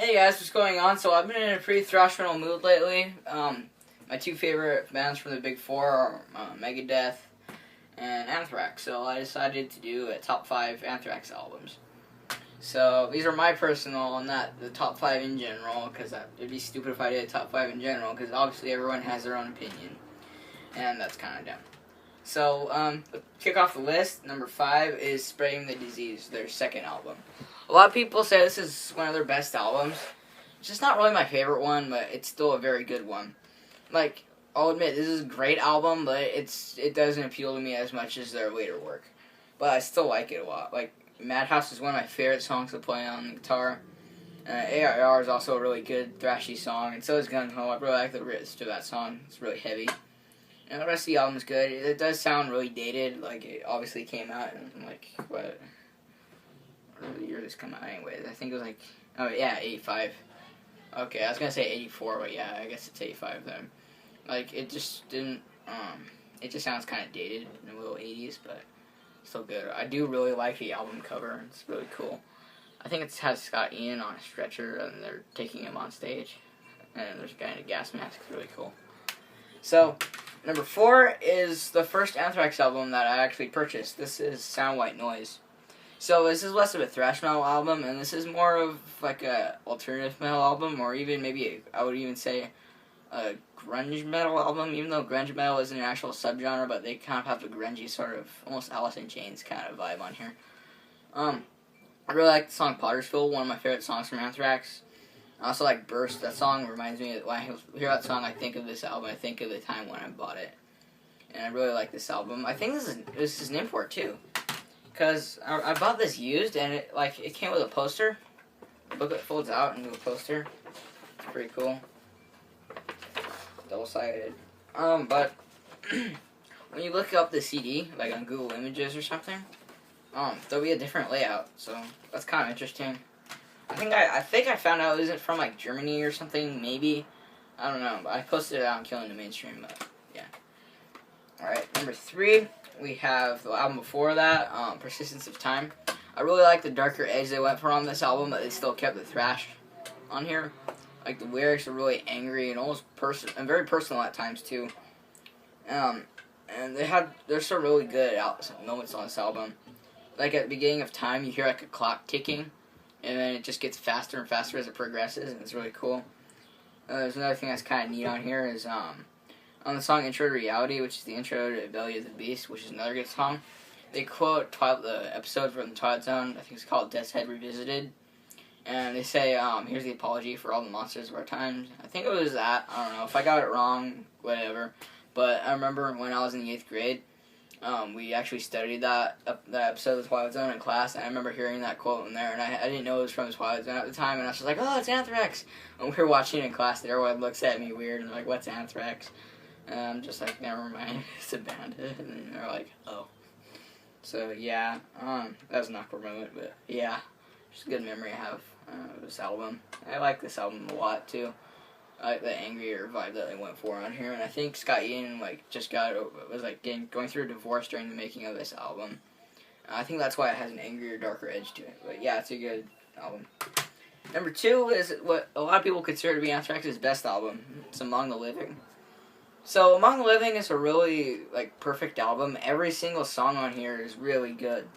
Hey guys, what's going on? So I've been in a pretty thrash metal mood lately. My two favorite bands from the Big Four are Megadeth and Anthrax. So I decided to do a top 5 Anthrax albums. So these are my personal, not the top 5 in general, because it'd be stupid if I did a top 5 in general, because obviously everyone has their own opinion, and that's kind of dumb. So, to kick off the list, number 5 is Spreading the Disease, their second album. A lot of people say this is one of their best albums. It's just not really my favorite one, but it's still a very good one. Like, I'll admit, this is a great album, but it doesn't appeal to me as much as their later work. But I still like it a lot. Like, Madhouse is one of my favorite songs to play on the guitar. AIR is also a really good thrashy song, and so is Gung Ho. I really like the riff to that song. It's really heavy. And the rest of the album is good. It does sound really dated. Like, it obviously came out in, like, what year did this come out anyways? I think it was, like, oh, yeah, 85. Okay, I was going to say 84, but yeah, I guess it's 85 then. Like, it just didn't, it just sounds kind of dated in a little 80s, but still good. I do really like the album cover. It's really cool. I think it has Scott Ian on a stretcher, and they're taking him on stage. And there's a guy in a gas mask. It's really cool. So, number 4 is the first Anthrax album that I actually purchased. This is Sound White Noise. So this is less of a thrash metal album, and this is more of like a alternative metal album, or even maybe I would even say a grunge metal album, even though grunge metal isn't an actual subgenre, but they kind of have the grungy sort of, almost Alice in Chains kind of vibe on here. I really like the song Pottersville, one of my favorite songs from Anthrax. I also like Burst. That song reminds me, when I hear that song, I think of this album. I think of the time when I bought it. And I really like this album. I think this is an import, too. Because I bought this used, and it came with a poster. The booklet folds out into a poster. It's pretty cool. Double-sided. But when you look up the CD, like on Google Images or something, there'll be a different layout. So that's kind of interesting. I think I found out it was from like Germany or something, maybe. I don't know, but I posted it out on Killing the Mainstream, but yeah. Alright, number 3, we have the album before that, Persistence of Time. I really like the darker edge they went for on this album, but they still kept the thrash on here. Like, the lyrics are really angry and almost and very personal at times, too. And there's some really good moments on this album. Like, at the beginning of Time, you hear like a clock ticking, and then it just gets faster and faster as it progresses, and it's really cool. There's another thing that's kind of neat on here is, on the song Intro to Reality, which is the intro to Belly of the Beast, which is another good song, they quote the episode from the Twilight Zone. I think it's called Death's Head Revisited. And they say, here's the apology for all the monsters of our times. I think it was that. I don't know. If I got it wrong, whatever. But I remember when I was in the 8th grade, we actually studied that episode of the Twilight Zone in class, and I remember hearing that quote in there, and I didn't know it was from the Twilight Zone at the time, and I was just like, oh, it's Anthrax! And we were watching it in class, and everyone looks at me weird, and they're like, what's Anthrax? And I'm just like, never mind, it's a band. And they're like, oh. So, yeah, that was an awkward moment, but yeah, just a good memory I have of this album. I like this album a lot, too. I like the angrier vibe that they went for on here, and I think Scott Ian, going through a divorce during the making of this album. I think that's why it has an angrier, darker edge to it, but yeah, it's a good album. Number 2 is what a lot of people consider to be Anthrax's best album. It's Among the Living. So, Among the Living is a really, perfect album. Every single song on here is really good.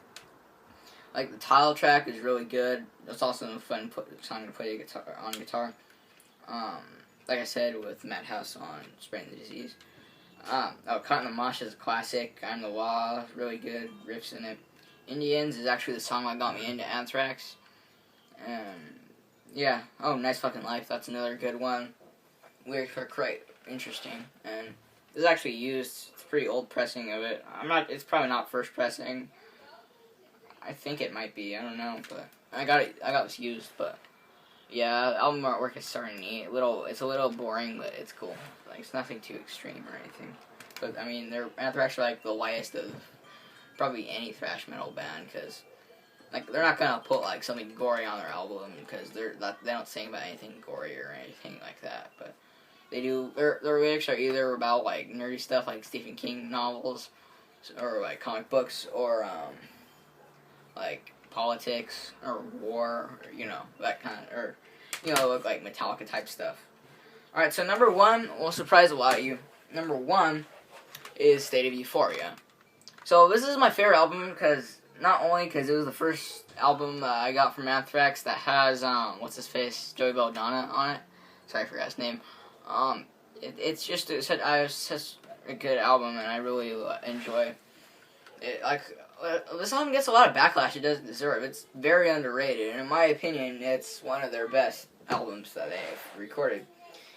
Like, the title track is really good. It's also a fun song to play on guitar. Like I said, with Madhouse on Spreading the Disease. Caught in the Mosh is a classic. I'm the Law, really good riffs in it. Indians is actually the song that got me into Anthrax. Yeah. Oh, Nice Fucking Life, that's another good one. Lyrics are quite interesting, and this is actually used. It's a pretty old pressing of it. It's probably not first pressing. I think it might be, I don't know, but I got this used, but yeah, album artwork is starting neat. It's a little boring, but it's cool. Like, it's nothing too extreme or anything. But I mean, Anthrax are like the lightest of probably any thrash metal band, because they're not gonna put like something gory on their album, because they don't sing about anything gory or anything like that. But they do. Their lyrics are either about like nerdy stuff like Stephen King novels, or like comic books, or like politics or war, or, that kind of, or you know, look like Metallica type stuff. Alright, so number 1 will surprise a lot of you. Number 1 is State of Euphoria. So this is my favorite album because, not only because it was the first album I got from Anthrax that has, what's his face, Joey Belladonna on it. Sorry, I forgot his name. It's such a good album, and I really enjoy it. Like, this album gets a lot of backlash it doesn't deserve. It's very underrated, and in my opinion, it's one of their best albums that they've recorded.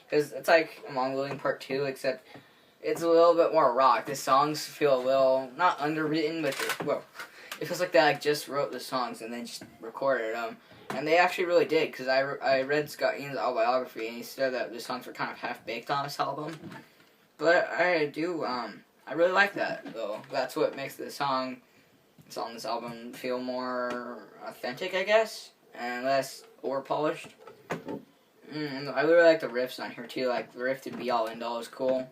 Because it's like Among the Living Part 2, except it's a little bit more rock. The songs feel a little, not underwritten, but, well, it feels like they like just wrote the songs and then just recorded them. And they actually really did, because I read Scott Ian's autobiography, and he said that the songs were kind of half-baked on this album. But I really like that, though. That's what makes the songs on this album feel more authentic, I guess, and less over-polished. I really like the riffs on here, too. Like, the riff to Be All End All is cool.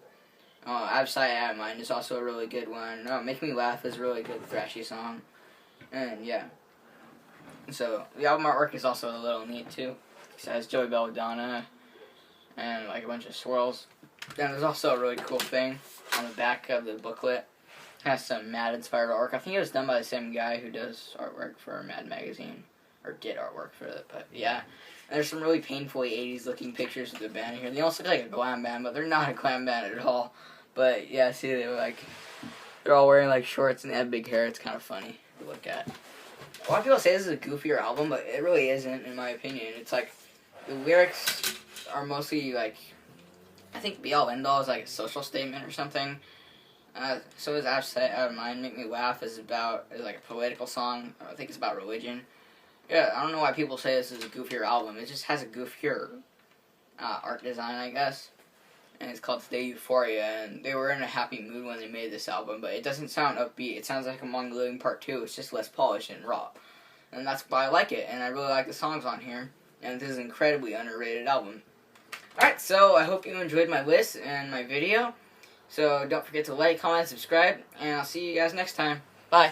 Out of Sight, Out of Mind is also a really good one. Make Me Laugh is a really good thrashy song. And, yeah. So, the album artwork is also a little neat, too. It has Joey Belladonna and, like, a bunch of swirls. And there's also a really cool thing on the back of the booklet. It has some Mad-inspired artwork. I think it was done by the same guy who does artwork for Mad Magazine. Or did artwork for it, but, yeah. And there's some really painfully 80s-looking pictures of the band here. They almost look like a glam band, but they're not a glam band at all. But, yeah, see, they're all wearing, like, shorts and they have big hair. It's kind of funny to look at. A lot of people say this is a goofier album, but it really isn't, in my opinion. It's, like, the lyrics are mostly, like, I think Be All End All is, like, a social statement or something. So is Out of Sight, Out of Mind. Make Me Laugh is like, a political song. I think it's about religion. Yeah, I don't know why people say this is a goofier album. It just has a goofier art design, I guess. And it's called State of Euphoria, and they were in a happy mood when they made this album, but it doesn't sound upbeat. It sounds like Among the Living Part 2. It's just less polished and raw. And that's why I like it, and I really like the songs on here. And this is an incredibly underrated album. Alright, so I hope you enjoyed my list and my video. So don't forget to like, comment, subscribe, and I'll see you guys next time. Bye.